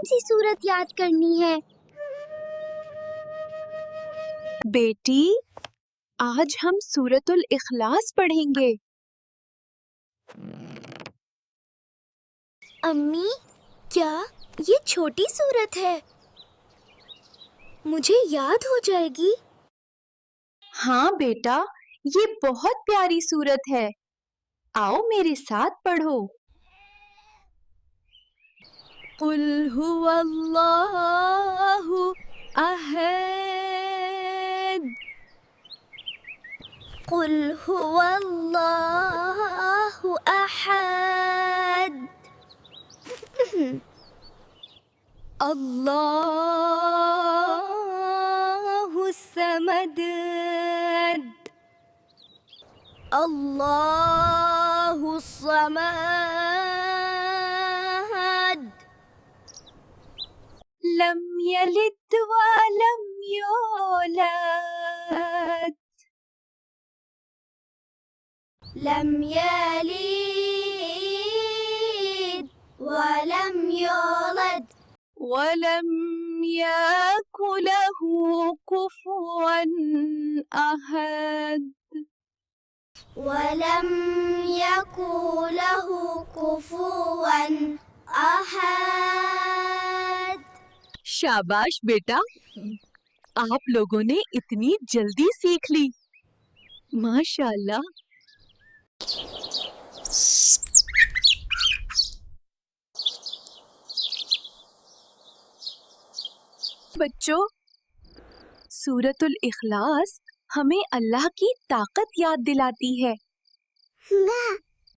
کون سی سورت یاد کرنی ہے؟ بیٹی، آج ہم سورۃ الاخلاص پڑھیں گے۔ امی، کیا یہ چھوٹی سورت ہے؟ مجھے یاد ہو جائے گی؟ ہاں بیٹا، یہ بہت پیاری سورت ہے۔ آؤ میرے ساتھ پڑھو۔ قل هو اللہ احد۔ قل هو اللہ احد۔ اللہ الصمد۔ اللہ الصمد۔ لم یلد ولم یولد۔ لم یلد ولم یولد ولم یکن له کفوا احد۔ ولم یکن له کفوا احد۔ شاباش بیٹا، آپ لوگوں نے اتنی جلدی سیکھ لی، ماشاء اللہ۔ بچوں، سورۃ الاخلاص ہمیں اللہ کی طاقت یاد دلاتی ہے۔